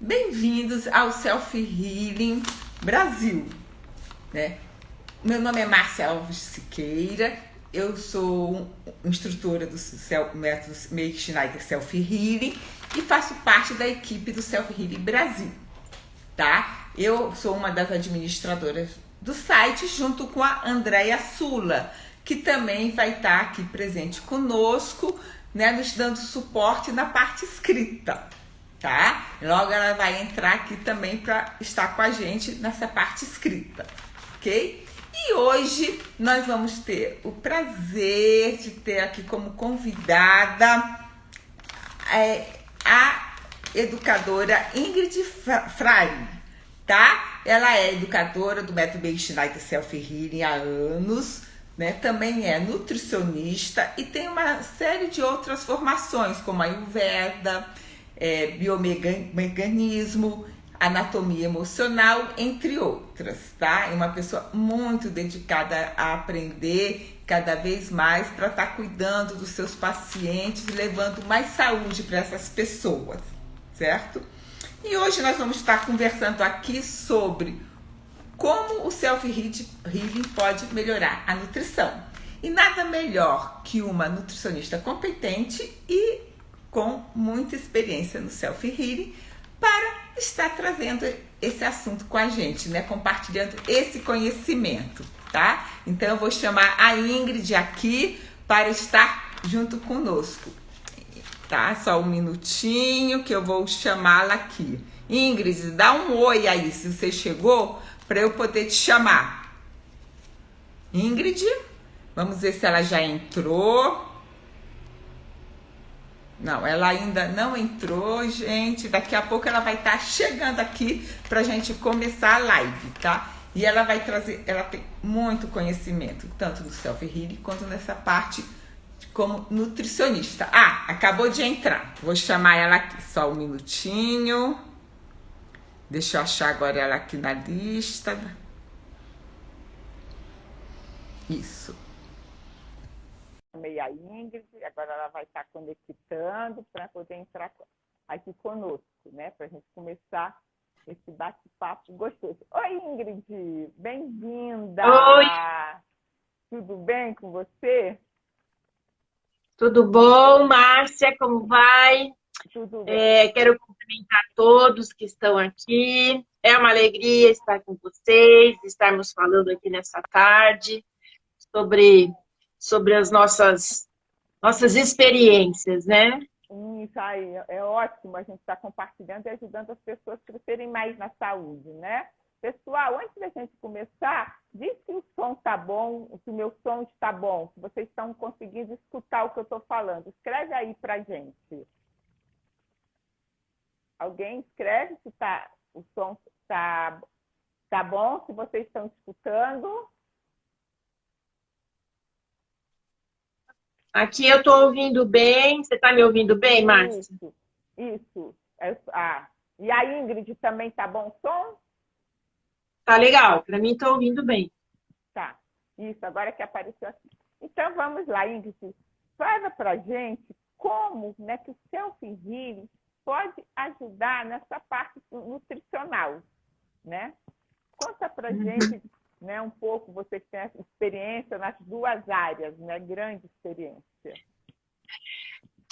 Bem-vindos ao Self Healing Brasil, né? Meu nome é Márcia Alves Siqueira, eu sou instrutora do método Meir Schneider Self Healing e faço parte da equipe do Self Healing Brasil, tá? Eu sou uma das administradoras do site junto com a Andréia Sula, que também vai estar aqui presente conosco, né, nos dando suporte na parte escrita, tá? Logo ela vai entrar aqui também para estar com a gente nessa parte escrita, ok? E hoje nós vamos ter o prazer de ter aqui como convidada a educadora Ingrid Frari, tá? Ela é educadora do método Meir Schneider Self Healing há anos, né? Também é nutricionista e tem uma série de outras formações, como a Ayurveda, biomecanismo, anatomia emocional, entre outras, tá? É uma pessoa muito dedicada a aprender cada vez mais para estar cuidando dos seus pacientes e levando mais saúde para essas pessoas, certo? E hoje nós vamos estar conversando aqui sobre como o self-healing pode melhorar a nutrição. E nada melhor que uma nutricionista competente e com muita experiência no self-healing para estar trazendo esse assunto com a gente, né? Compartilhando esse conhecimento, tá? Então eu vou chamar a Ingrid aqui para estar junto conosco, tá? Só um minutinho que eu vou chamá-la aqui. Ingrid, dá um oi aí se você chegou para eu poder te chamar. Ingrid, vamos ver se ela já entrou. Não, ela ainda não entrou, gente. Daqui a pouco ela vai estar chegando aqui pra gente começar a live, tá? E ela vai trazer, ela tem muito conhecimento, tanto no self-healing quanto nessa parte como nutricionista. Ah, acabou de entrar. Vou chamar ela aqui, só um minutinho. Deixa eu achar agora ela aqui na lista. Isso. Chamei a Ingrid, agora ela vai estar conectando para poder entrar aqui conosco, né? Para a gente começar esse bate-papo gostoso. Oi, Ingrid, bem-vinda! Oi, Tudo bem com você? tudo bom, Márcia? Como vai? Tudo bem. Quero cumprimentar todos que estão aqui. É uma alegria estar com vocês, estarmos falando aqui nessa tarde sobre, sobre as nossas experiências, né? Isso aí, é ótimo a gente estar compartilhando e ajudando as pessoas a crescerem mais na saúde, né? Pessoal, antes da gente começar, diz que o som está bom, que o meu som está bom, que vocês estão conseguindo escutar o que eu estou falando. Escreve aí para gente. Alguém escreve se o som tá bom, se vocês estão escutando. Aqui eu estou ouvindo bem. Você está me ouvindo bem, Márcia? Isso. E a Ingrid também tá bom o som? Tá legal. Para mim, estou ouvindo bem. Tá. Isso, agora que apareceu aqui. Então vamos lá, Ingrid. Fala pra gente como, né, que o self-healing pode ajudar nessa parte nutricional, né? Conta pra gente, né, um pouco, você que tem experiência nas duas áreas, né? Grande experiência.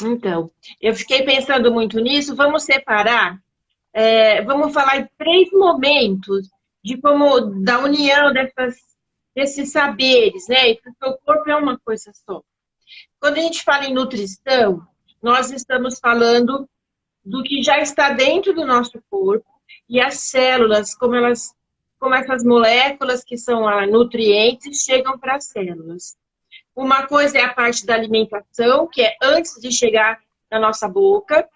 Então, eu fiquei pensando muito nisso. Vamos separar. Vamos falar em três momentos de como da união desses saberes, né? Porque o corpo é uma coisa só. Quando a gente fala em nutrição, nós estamos falando do que já está dentro do nosso corpo e as células, como essas moléculas que são nutrientes chegam para as células. Uma coisa é a parte da alimentação, que é antes de chegar na nossa boca.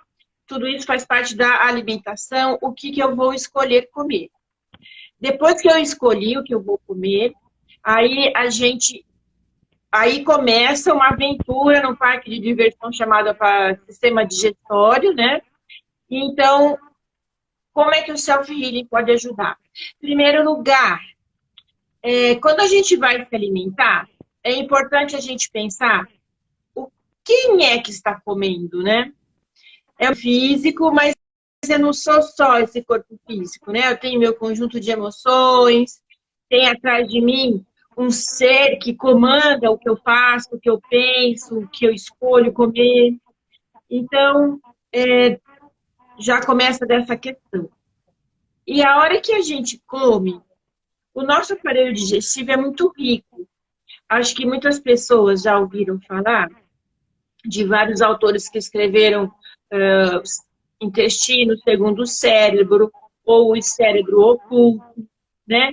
Tudo isso faz parte da alimentação, o que eu vou escolher comer. Depois que eu escolhi o que eu vou comer, aí começa uma aventura no parque de diversão chamada sistema digestório, né? Então, como é que o self-healing pode ajudar? Em primeiro lugar, quando a gente vai se alimentar, é importante a gente pensar quem é que está comendo, né? É o físico, mas eu não sou só esse corpo físico, né? Eu tenho meu conjunto de emoções, tem atrás de mim um ser que comanda o que eu faço, o que eu penso, o que eu escolho comer. Então, já começa dessa questão. E a hora que a gente come, o nosso aparelho digestivo é muito rico. Acho que muitas pessoas já ouviram falar de vários autores que escreveram intestino segundo o cérebro, ou o cérebro oculto, né?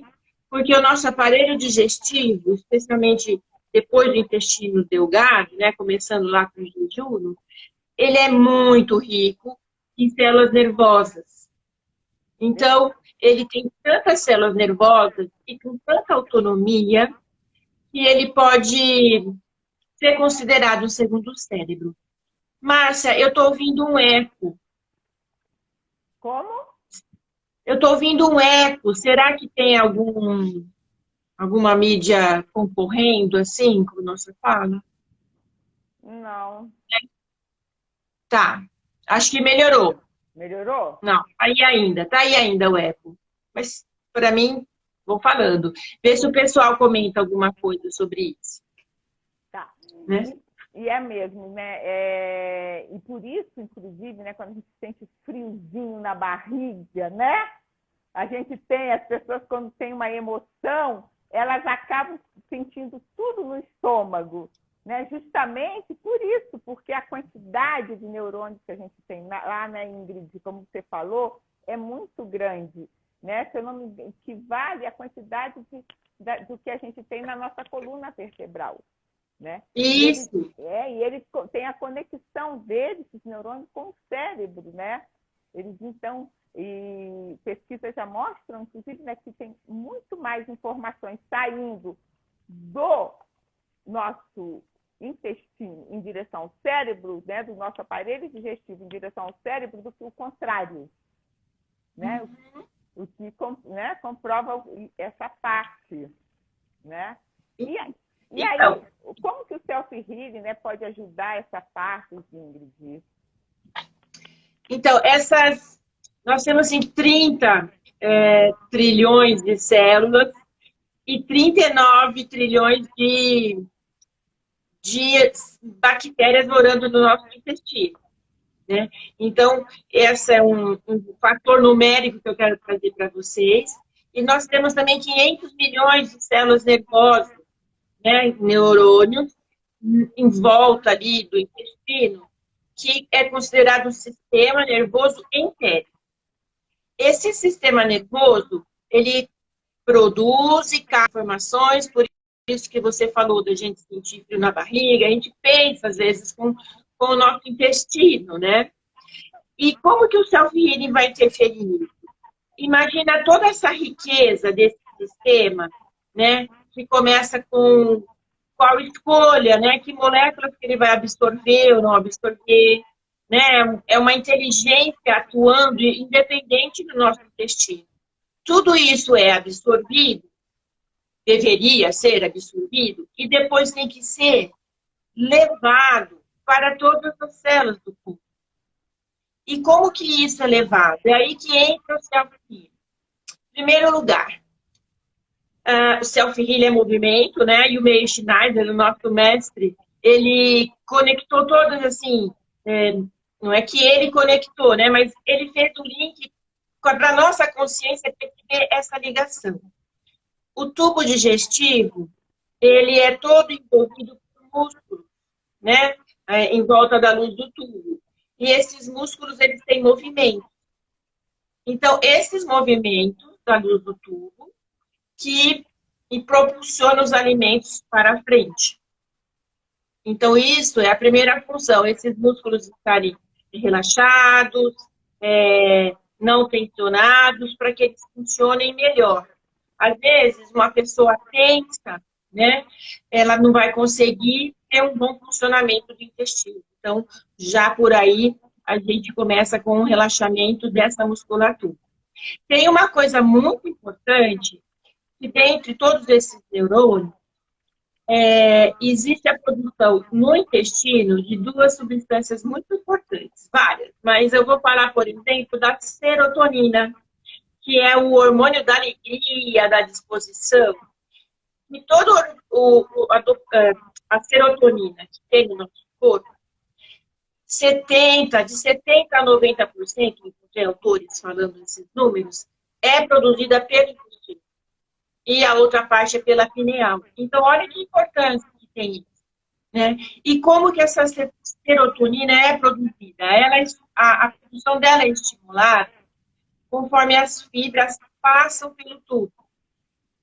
Porque o nosso aparelho digestivo, especialmente depois do intestino delgado, né, começando lá com o jejum, ele é muito rico em células nervosas. Então, ele tem tantas células nervosas e com tanta autonomia que ele pode ser considerado um segundo cérebro. Márcia, eu estou ouvindo um eco. Como? Eu estou ouvindo um eco. Será que tem alguma mídia concorrendo, assim, como nossa fala? Não. Tá. Acho que melhorou. Melhorou? Não, tá aí ainda o eco. Mas, para mim, vou falando. Vê se o pessoal comenta alguma coisa sobre isso. Tá. Né? E é mesmo, né? E por isso, inclusive, né, quando a gente sente friozinho na barriga, né? As pessoas, quando tem uma emoção, elas acabam sentindo tudo no estômago, né? Justamente por isso, porque a quantidade de neurônios que a gente tem lá, né, Ingrid, como você falou, é muito grande, né? Se eu não me equivale à quantidade do que a gente tem na nossa coluna vertebral, né? Isso. E eles têm a conexão deles, esses neurônios, com o cérebro, né? Eles, então, e pesquisas já mostram, inclusive, né, que tem muito mais informações saindo do nosso intestino em direção ao cérebro, né, do nosso aparelho digestivo em direção ao cérebro, do que o contrário, né? O que, né, comprova essa parte, né? E aí, como que o self-healing, né, pode ajudar essa parte, Ingrid? Então, nós temos assim, 30 trilhões de células e 39 trilhões de bactérias morando no nosso intestino, né? Então, esse é um fator numérico que eu quero trazer para vocês. E nós temos também 500 milhões de células nervosas, né, neurônios, em volta ali do intestino, que é considerado um sistema nervoso entérico. Esse sistema nervoso, ele produz e capta informações, por isso que você falou da gente sentir frio na barriga, a gente pensa, às vezes, com o nosso intestino, né? E como que o self-healing vai interferir nisso? Imagina toda essa riqueza desse sistema, né? Que começa com qual escolha, né? Que moléculas que ele vai absorver ou não absorver, né? É uma inteligência atuando independente do nosso intestino. Tudo isso é absorvido, deveria ser absorvido, e depois tem que ser levado para todas as células do corpo. E como que isso é levado? É aí que entra o self-healing. Em primeiro lugar, o self-healing é movimento, né? E o Meir Schneider, o nosso mestre, ele conectou todas, assim, não é que ele conectou, né? Mas ele fez o link para a nossa consciência perceber essa ligação. O tubo digestivo, ele é todo envolvido por músculos, né? Em volta da luz do tubo. E esses músculos, eles têm movimento. Então, esses movimentos da luz do tubo que propulsionam os alimentos para a frente. Então, isso é a primeira função, esses músculos estarem relaxados, não tensionados, para que eles funcionem melhor. Às vezes, uma pessoa tensa, né, ela não vai conseguir ter um bom funcionamento do intestino. Então, já por aí, a gente começa com o relaxamento dessa musculatura. Tem uma coisa muito importante, que dentre todos esses neurônios, existe a produção no intestino de duas substâncias muito importantes, várias, mas eu vou falar, por exemplo, da serotonina, que é o hormônio da alegria, da disposição. E todo a serotonina que tem no nosso corpo, de 70% a 90%, encontrei autores falando esses números, é produzida pelo intestino. E a outra parte é pela pineal. Então, olha que importância que tem isso, né? E como que essa serotonina é produzida? A produção dela é estimulada conforme as fibras passam pelo tubo.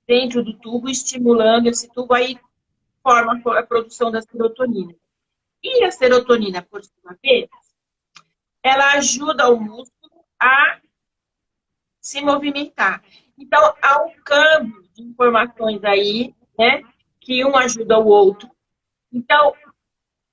Dentro do tubo, estimulando esse tubo, aí forma a produção da serotonina. E a serotonina, por sua vez, ela ajuda o músculo a se movimentar. Então, há um câmbio de informações aí, né? Que um ajuda o outro. Então,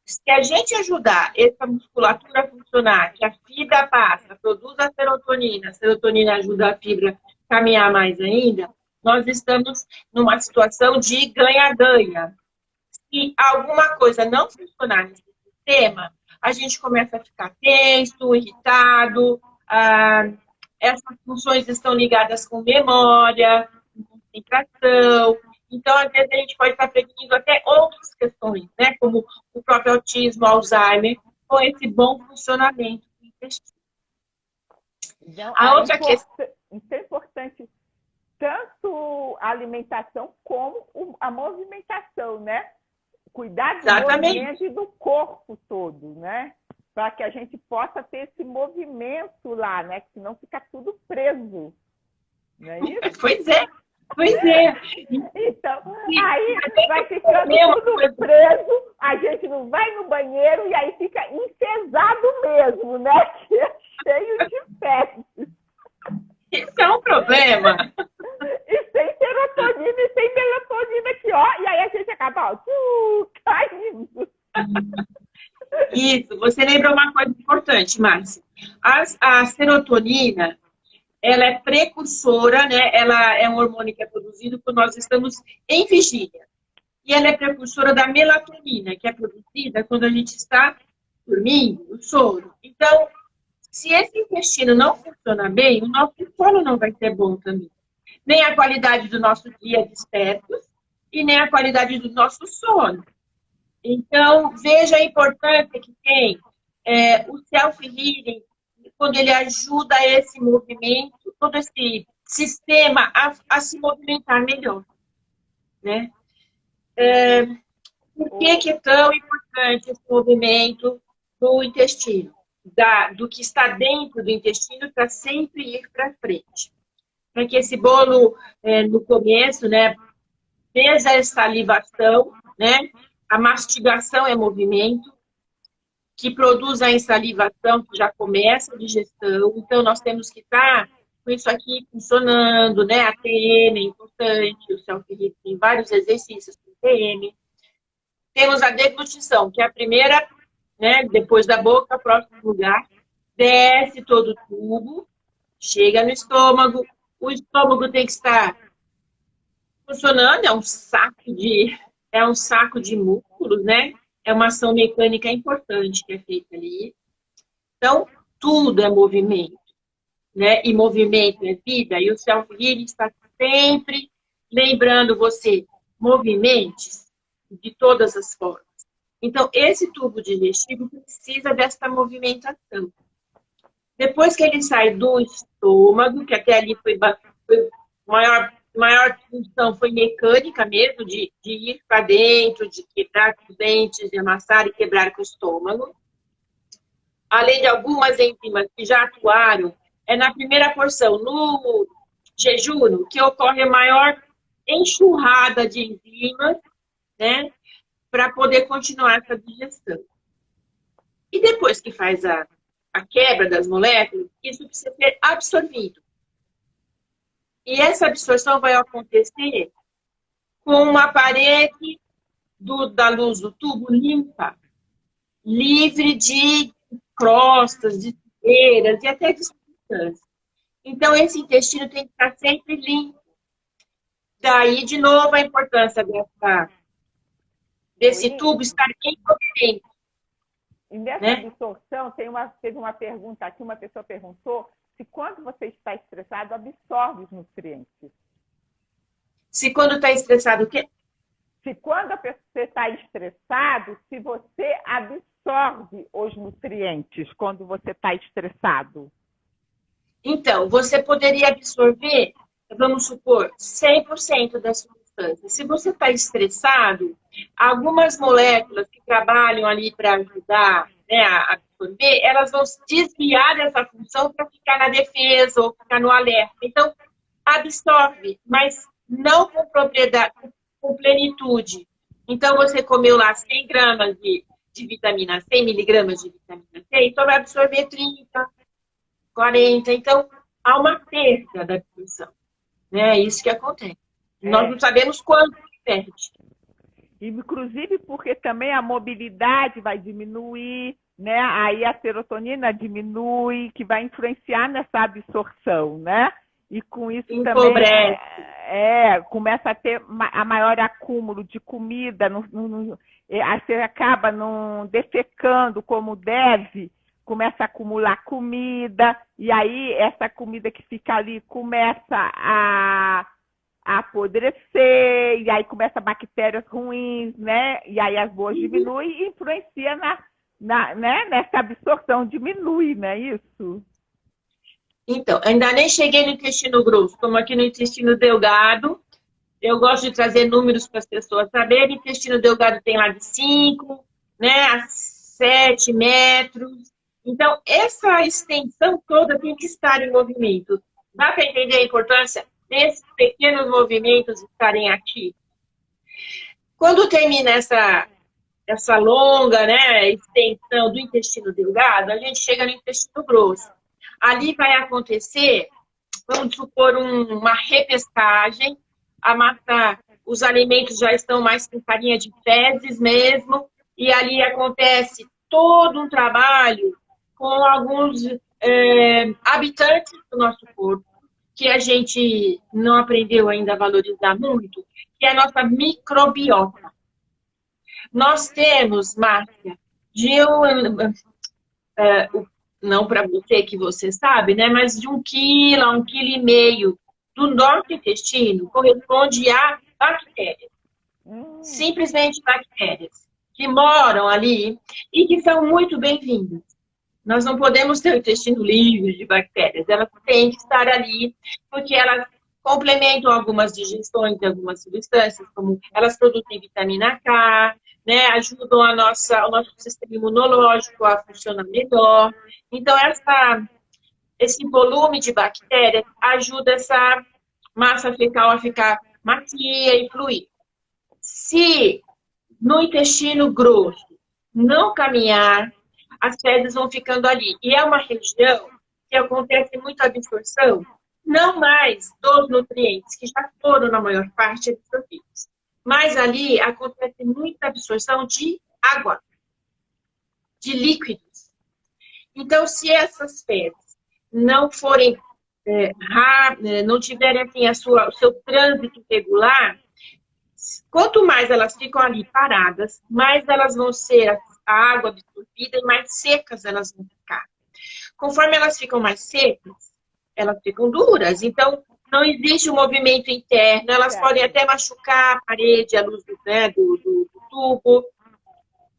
se a gente ajudar essa musculatura a funcionar, que a fibra passa, produz a serotonina ajuda a fibra a caminhar mais ainda, nós estamos numa situação de ganha-ganha. Se alguma coisa não funcionar nesse sistema, a gente começa a ficar tenso, irritado, essas funções estão ligadas com memória, com concentração. Então, às vezes, a gente pode estar prevenindo até outras questões, né? Como o próprio autismo, Alzheimer, com esse bom funcionamento do intestino. Então, A outra questão... Isso é importante, tanto a alimentação como a movimentação, né? Cuidar do movimento e do corpo todo, né? Para que a gente possa ter esse movimento lá, né? Que senão fica tudo preso. Não é isso? Pois é. Então, aí vai ficando tudo preso, a gente não vai no banheiro e aí fica enfesado mesmo, né? Que é cheio de fezes. Isso é um problema. E sem serotonina e sem melatonina aqui, ó. E aí a gente acaba, ó, caindo. Isso, você lembrou uma coisa importante, Márcia. A serotonina, ela é precursora, né? Ela é um hormônio que é produzido quando nós estamos em vigília. E ela é precursora da melatonina, que é produzida quando a gente está dormindo, no sono. Então, se esse intestino não funciona bem, o nosso sono não vai ser bom também. Nem a qualidade do nosso dia despertos e nem a qualidade do nosso sono. Então, veja a importância que tem o self-healing, quando ele ajuda esse movimento, todo esse sistema a se movimentar melhor, né? Por que é tão importante esse movimento no intestino? Do que está dentro do intestino para sempre ir para frente. Para que esse bolo, no começo, né, desde a salivação, né, a mastigação é movimento, que produz a ensalivação, que já começa a digestão. Então, nós temos que estar com isso aqui funcionando, né? A TM é importante, o self-healing tem vários exercícios com TM. Temos a deglutição, que é a primeira, né? Depois da boca, próximo lugar, desce todo o tubo, chega no estômago. O estômago tem que estar funcionando, é um saco de músculos, né? É uma ação mecânica importante que é feita ali. Então, tudo é movimento, né? E movimento é vida. E o self-healing está sempre lembrando você, movimentos de todas as formas. Então, esse tubo digestivo precisa dessa movimentação. Depois que ele sai do estômago, que até ali foi maior função foi mecânica mesmo, de ir para dentro, de quebrar com os dentes, de amassar e quebrar com o estômago. Além de algumas enzimas que já atuaram, é na primeira porção, no jejum, que ocorre a maior enxurrada de enzimas, né, para poder continuar essa digestão. E depois que faz a quebra das moléculas, isso precisa ser absorvido. E essa absorção vai acontecer com uma parede da luz do tubo limpa, livre de crostas, de sujeiras e até de substâncias. Então, esse intestino tem que estar sempre limpo. Daí, de novo, a importância dessa desse tubo estar em movimento. E nessa absorção, teve uma pergunta aqui, uma pessoa perguntou se quando você está estressado, absorve os nutrientes. Se quando está estressado, o quê? Se quando você está estressado, se você absorve os nutrientes quando você está estressado. Então, você poderia absorver, vamos supor, 100% das substâncias. Se você está estressado, algumas moléculas que trabalham ali para ajudar, né, a absorver, elas vão se desviar dessa função para ficar na defesa ou ficar no alerta. Então, absorve, mas não com propriedade, com plenitude. Então, você comeu lá 100 gramas de vitamina C, 100 miligramas de vitamina C, então vai absorver 30, 40. Então, há uma perda da absorção. Né? É isso que acontece. Nós não sabemos quando se perde. Inclusive porque também a mobilidade vai diminuir, né? Aí a serotonina diminui, que vai influenciar nessa absorção, né? E com isso Empobrece. também começa a ter a maior acúmulo de comida, você acaba não defecando como deve, começa a acumular comida, e aí essa comida que fica ali começa a apodrecer, e aí começa bactérias ruins, né? E aí as boas diminuem e influencia né? Nessa absorção, diminui, né? Isso. Então, ainda nem cheguei no intestino grosso, como aqui no intestino delgado. Eu gosto de trazer números para as pessoas saberem. O intestino delgado tem lá de 5, né, a 7 metros. Então, essa extensão toda tem que estar em movimento. Dá para entender a importância desses pequenos movimentos estarem aqui? Quando termina essa longa, né, extensão do intestino delgado, a gente chega no intestino grosso. Ali vai acontecer, vamos supor, uma repescagem, a massa, os alimentos já estão mais com farinha de fezes mesmo, e ali acontece todo um trabalho com alguns habitantes do nosso corpo, que a gente não aprendeu ainda a valorizar muito, que é a nossa microbiota. Nós temos, Márcia, não para você que você sabe, né, mas de 1 quilo a 1,5 quilo do nosso intestino corresponde a bactérias. Simplesmente bactérias que moram ali e que são muito bem-vindas. Nós não podemos ter o intestino livre de bactérias, elas têm que estar ali porque elas complementam algumas digestões de algumas substâncias, como elas produzem vitamina K, né, ajudam o nosso sistema imunológico a funcionar melhor. Então, esse volume de bactérias ajuda essa massa fecal a ficar macia e fluir. Se no intestino grosso não caminhar, as fezes vão ficando ali. E é uma região que acontece muita absorção, não mais dos nutrientes, que já foram, na maior parte, absorvidos. Mas ali acontece muita absorção de água, de líquidos. Então, se essas fezes não forem, não tiverem assim, o seu trânsito regular, quanto mais elas ficam ali paradas, mais elas vão ser a água absorvida e mais secas elas vão ficar. Conforme elas ficam mais secas, elas ficam duras. Então, não existe um movimento interno. Elas podem até machucar a parede, a luz do tubo.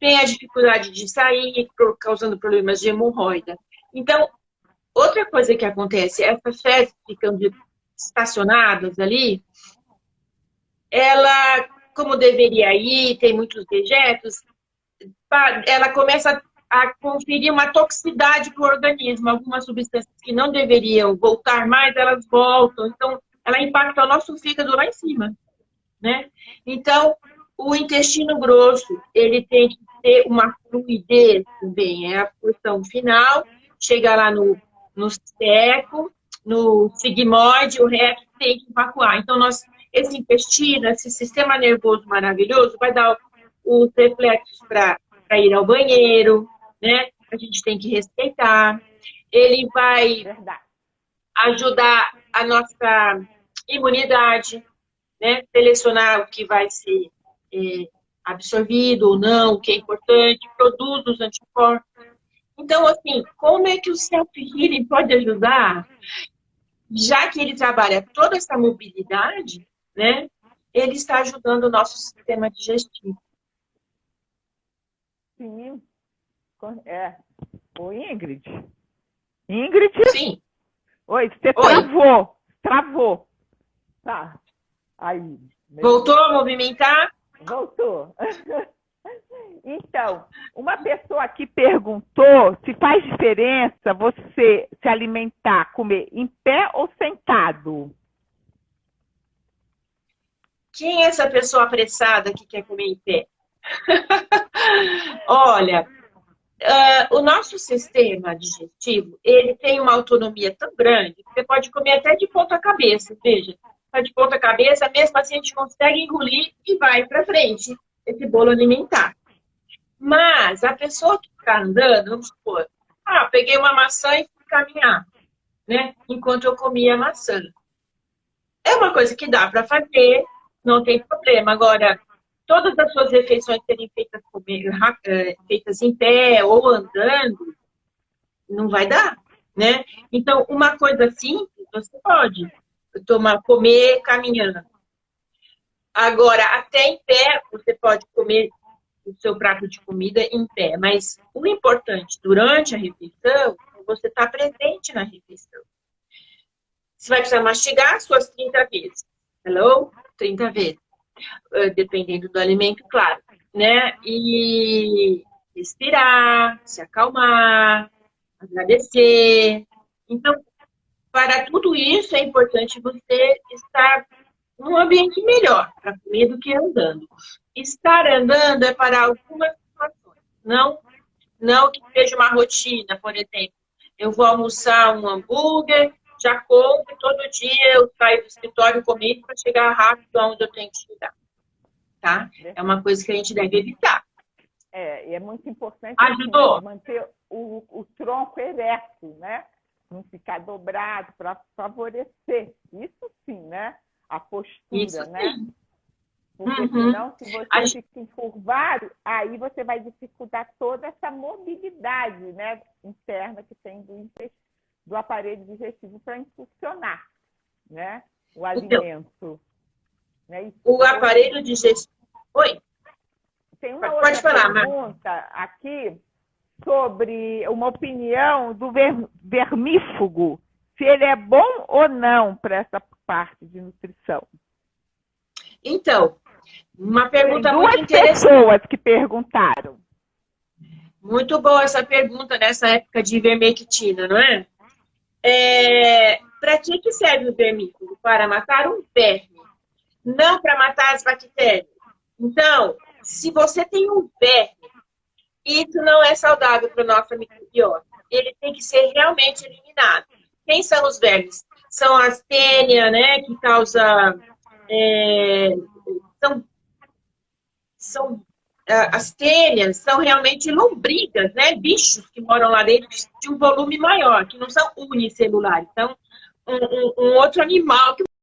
Tem a dificuldade de sair, causando problemas de hemorroida. Então, outra coisa que acontece, essas fezes ficando estacionadas ali, ela, como deveria ir, tem muitos dejetos, ela começa a conferir uma toxicidade para o organismo. Algumas substâncias que não deveriam voltar mais, elas voltam. Então, ela impacta o nosso fígado lá em cima, né? Então, o intestino grosso, ele tem que ter uma fluidez também. É a porção final, chega lá no seco, no sigmoide, o resto tem que evacuar. Então, esse intestino, esse sistema nervoso maravilhoso, vai dar os reflexos para ir ao banheiro, né? A gente tem que respeitar. Ele vai ajudar a nossa imunidade, né? Selecionar o que vai ser absorvido ou não, o que é importante, produz os anticorpos. Então, assim, como é que o self-healing pode ajudar? Já que ele trabalha toda essa mobilidade, né? Ele está ajudando o nosso sistema digestivo. Sim. Ô, Ingrid. Ingrid? Sim. Oi, você Oi. Travou. Tá. Aí. Voltou a movimentar? Voltou. Então, uma pessoa aqui perguntou se faz diferença você se alimentar, comer em pé ou sentado. Quem é essa pessoa apressada que quer comer em pé? Olha, o nosso sistema digestivo, ele tem uma autonomia tão grande que você pode comer até de ponta cabeça, veja. Tá de ponta cabeça, mesmo assim a gente consegue engolir e vai para frente esse bolo alimentar. Mas a pessoa que está andando, vamos supor, peguei uma maçã e fui caminhar, né? Enquanto eu comia a maçã. É uma coisa que dá para fazer, não tem problema. Agora, todas as suas refeições serem feitas em pé ou andando, não vai dar, né? Então, uma coisa simples, você pode comer caminhando. Agora, até em pé, você pode comer o seu prato de comida em pé. Mas o importante, durante a refeição, é você estar presente na refeição. Você vai precisar mastigar suas 30 vezes. Hello? 30 vezes. Dependendo do alimento, claro. Né? E respirar, se acalmar, agradecer. Então, para tudo isso, é importante você estar num ambiente melhor para comer do que andando. Estar andando é para algumas situações. Não que seja uma rotina, por exemplo. Eu vou almoçar um hambúrguer, já compro, todo dia eu saio do escritório comendo para chegar rápido aonde eu tenho que chegar. Tá? É uma coisa que a gente deve evitar. É muito importante Ajudou? Manter o tronco ereto, né? Não ficar dobrado para favorecer. Isso sim, né? A postura, Isso, né? sim. Porque senão, se você fica encurvado, aí você vai dificultar toda essa mobilidade, né, interna que tem do aparelho digestivo para impulsionar, né, o alimento. Né? O aparelho digestivo... Oi? Tem uma outra pergunta aqui sobre uma opinião do vermífugo, se ele é bom ou não para essa parte de nutrição. Então, uma pergunta Tem muito interessante. Duas pessoas que perguntaram. Muito boa essa pergunta nessa época de ivermectina, não é? Para que serve o vermífugo? Para matar um verme, não para matar as bactérias. Então, se você tem um verme, isso não é saudável para o nosso microbiota. Ele tem que ser realmente eliminado. Quem são os vermes? São as tênia, né, que causa... as tênias são realmente lombrigas, né? Bichos que moram lá dentro de um volume maior, que não são unicelulares. Então, um outro animal que